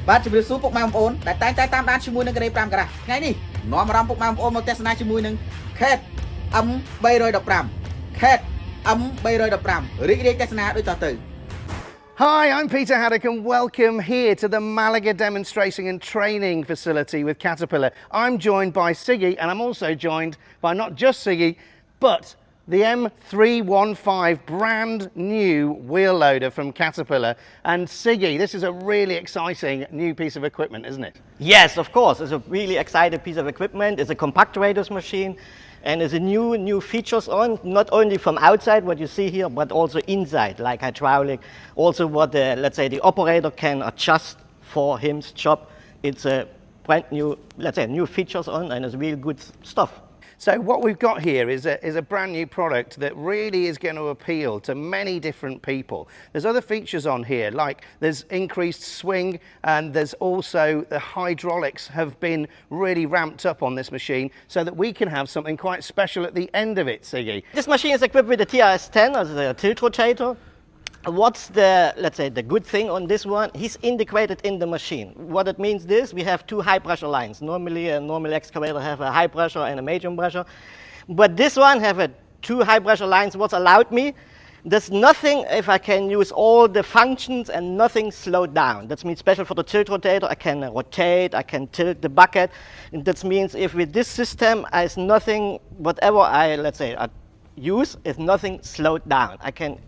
បាទជំរាបសួរពុកម៉ែបងប្អូនដែលតែងតែតាមដានជាមួយនឹងកេរ៉េ5ការ៉ាស់ថ្ងៃនេះនាំអារម្មណ៍ពុកម៉ែបងប្អូនមកទស្សនាជាមួយនឹង Cat M315 Cat M315 រីករាយទស្សនាដូចតទៅ Hi, I'm Peter Haddock and welcome here to the Malaga Demonstrating and Training Facility with Caterpillar. I'm joined by Siggy and I'm also joined by not just Siggy but the M315 brand new wheel loader from Caterpillar. And Siggy, this is a really exciting new piece of equipment, isn't it? Yes, of course. It's a really exciting piece of equipment. It's a compact radius machine and there's a new features on, not only from outside, what you see here, but also inside, like hydraulic. Also what let's say the operator can adjust for his job. It's a brand new, let's say, new features on, and it's really good stuff. So what we've got here is a brand new product that really is going to appeal to many different people. There's other features on here, like there's increased swing, and there's also the hydraulics have been really ramped up on this machine so that we can have something quite special at the end of it, Siggy. This machine is equipped with a TRS-10 as a tilt rotator. What's the, let's say, the good thing on this one? He's integrated in the machine. What it means is we have two high pressure lines. Normally a normal excavator have a high pressure and a medium pressure. But this one have two high pressure lines. What's allowed me? There's nothing if I can use all the functions and nothing slowed down. That means special for the tilt rotator, I can rotate, I can tilt the bucket. And that means if with this system, there's nothing, whatever let's say, use is nothing slowed down.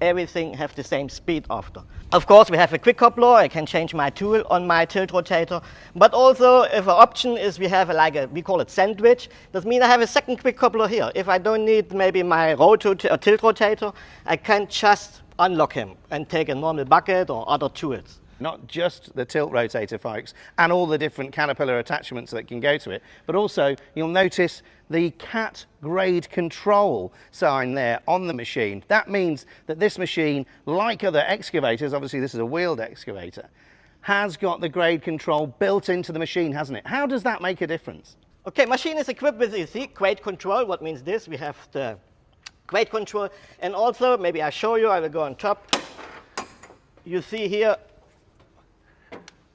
Everything have the same speed after. Of course, we have a quick coupler. I can change my tool on my tilt rotator. But also, if an option is we have we call it sandwich. That means I have a second quick coupler here. If I don't need maybe my tilt rotator, I can just unlock him and take a normal bucket or other tools. Not just the tilt rotator, folks, and all the different Caterpillar attachments that can go to it, but also you'll notice the CAT grade control sign there on the machine. That means that this machine, like other excavators, obviously this is a wheeled excavator, has got the grade control built into the machine, hasn't it? How does that make a difference? Okay, machine is equipped with, you see, grade control. What means this? We have the grade control, and also, maybe I show you, I will go on top. You see here,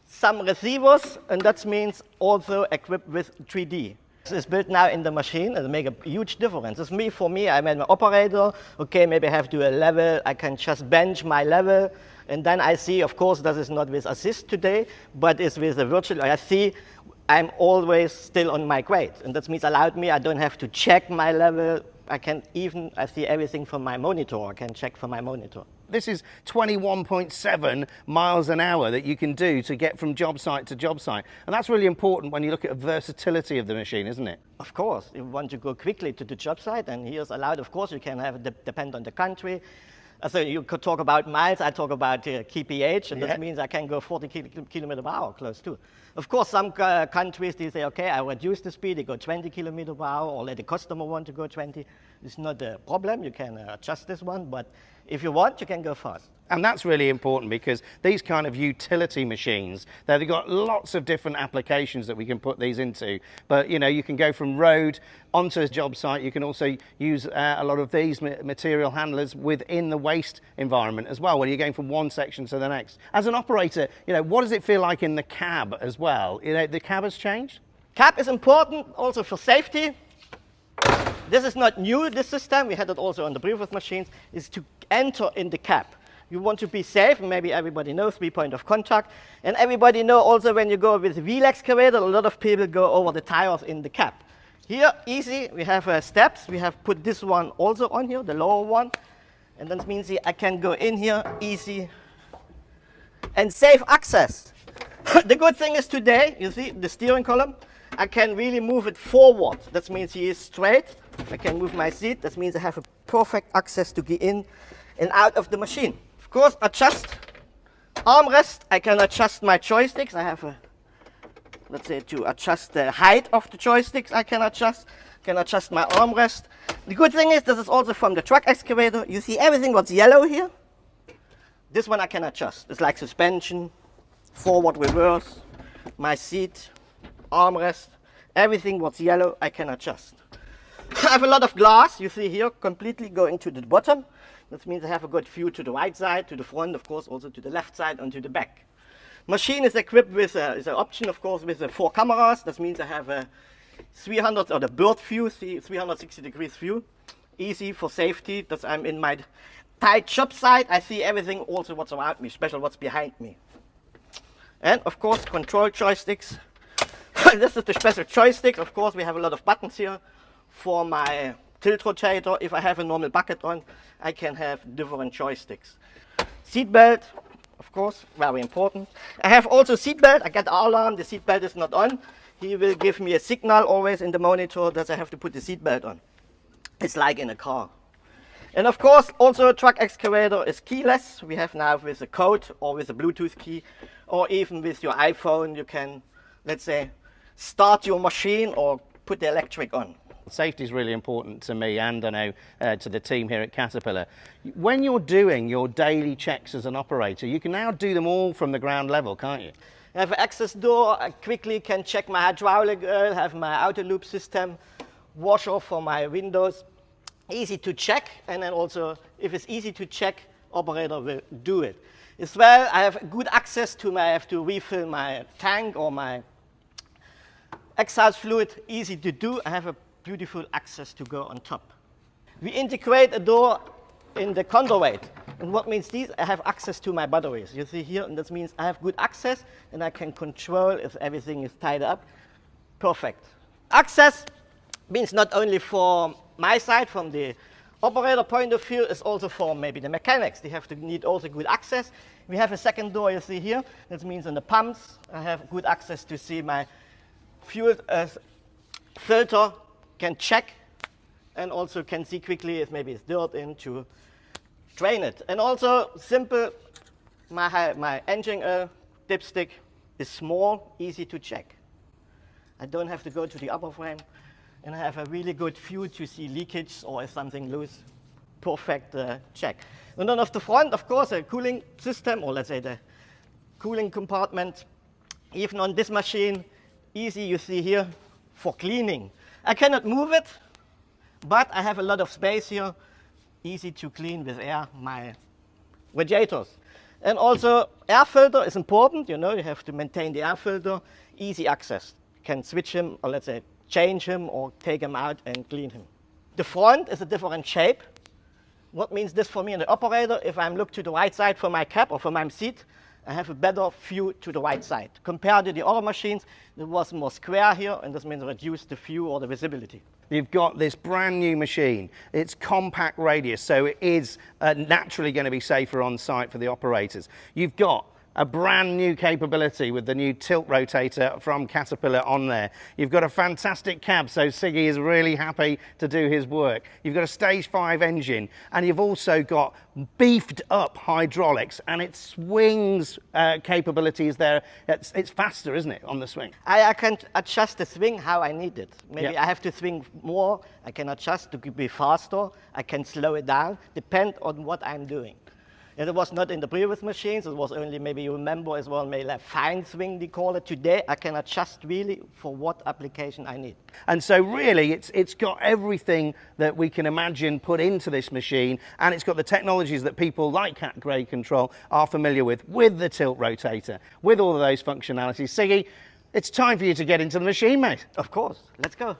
some receivers, and that means also equipped with 3D. This is built now in the machine and make a huge difference. It's for me, I'm an operator. Okay, maybe I have to do a level. I can just bench my level. And then I see, of course, that is not with assist today, but it's with a virtual. I see I'm always still on my grade. And that means allowed me, I don't have to check my level. I see everything from my monitor. I can check from my monitor. This is 21.7 miles an hour that you can do to get from job site to job site. And that's really important when you look at the versatility of the machine, isn't it? Of course, if you want to go quickly to the job site, and here's allowed, of course, you can depend on the country. So you could talk about miles, I talk about kph, and that means I can go 40 kilometers per hour close to. Of course, some countries, they say, okay, I reduce the speed, they go 20 kilometers per hour, or let the customer want to go 20. It's not a problem, you can adjust this one, but if you want, you can go fast. And that's really important because these kind of utility machines, they've got lots of different applications that we can put these into. But, you know, you can go from road onto a job site. You can also use a lot of these material handlers within the waste environment as well, when you're going from one section to the next. As an operator, you know, what does it feel like in the cab as well? You know, the cab has changed? Cab is important also for safety. This is not new, this system. We had it also on the previous machines, is to enter in the cab. You want to be safe, maybe everybody knows 3 point of contact. And everybody knows also when you go with wheel excavator, a lot of people go over the tires in the cab. Here, easy, we have steps. We have put this one also on here, the lower one. And that means I can go in here, easy, and safe access. The good thing is today, you see the steering column, I can really move it forward. That means he is straight. I can move my seat. That means I have a perfect access to get in and out of the machine. Of course, adjust armrest. I can adjust my joysticks. I have let's say, to adjust the height of the joysticks. I can adjust my armrest. The good thing is this is also from the truck excavator. You see everything what's yellow here. This one I can adjust. It's like suspension, forward, reverse, my seat, armrest, everything what's yellow I can adjust. I have a lot of glass, you see here, completely going to the bottom. That means I have a good view to the right side, to the front, of course, also to the left side and to the back. Machine is equipped with is an option, of course, with 4 cameras. That means I have a 300 or the bird view, 360 degrees view. Easy for safety. That I'm in my tight shop site. I see everything, also what's around me, especially what's behind me. And of course, control joysticks. This is the special joystick. Of course, we have a lot of buttons here for my tilt rotator. If I have a normal bucket on, I can have different joysticks. Seat belt, of course, very important. I have also seat belt. I get the alarm, the seat belt is not on. He will give me a signal always in the monitor that I have to put the seat belt on. It's like in a car. And of course, also a truck excavator is keyless. We have now with a code or with a Bluetooth key, or even with your iPhone, you can, let's say, start your machine or put the electric on. Safety is really important to me and I know to the team here at Caterpillar. When you're doing your daily checks as an operator, you can now do them all from the ground level, can't you? I have an access door. I quickly can check my hydraulic oil, have my auto loop system, washer for my windows. Easy to check, and then also, if it's easy to check, operator will do it. As well, I have good access to I have to refill my tank or my exhaust fluid, easy to do. I have a beautiful access to go on top. We integrate a door in the counterweight. And what means this? I have access to my batteries. You see here, and that means I have good access, and I can control if everything is tied up. Perfect. Access means not only for my side, from the operator point of view, is also for maybe the mechanics. They have to need also good access. We have a second door, you see here. That means on the pumps, I have good access to see my fuel filter, can check, and also can see quickly if maybe it's dirt in to drain it. And also simple, my engine oil dipstick is small, easy to check. I don't have to go to the upper frame, and I have a really good view to see leakage or if something loose. Perfect check. And then off the front, of course, a cooling system, or let's say the cooling compartment. Even on this machine, easy, you see here, for cleaning. I cannot move it, but I have a lot of space here. Easy to clean with air, my radiators. And also, air filter is important. You know, you have to maintain the air filter. Easy access. You can switch him, or let's say, change him or take him out and clean him. The front is a different shape. What means this for me and the operator? If I look to the right side for my cab or for my seat, I have a better view to the right side. Compared to the other machines, it was more square here, and this means reduce the view or the visibility. You've got this brand new machine. It's compact radius, so it is naturally going to be safer on site for the operators. You've got a brand new capability with the new tilt rotator from Caterpillar on there. You've got a fantastic cab, so Siggy is really happy to do his work. You've got a stage 5 engine, and you've also got beefed up hydraulics, and its swings capabilities there. It's faster, isn't it, on the swing? I can adjust the swing how I need it. Maybe Yep. I have to swing more. I can adjust to be faster. I can slow it down, depend on what I'm doing. And it was not in the previous machines. It was only, maybe you remember as well, maybe like fine swing, they call it. Today, I can adjust really for what application I need. And so really, it's got everything that we can imagine put into this machine, and it's got the technologies that people like Cat Grade Control are familiar with the tilt rotator, with all of those functionalities. Siggy, it's time for you to get into the machine, mate. Of course, let's go.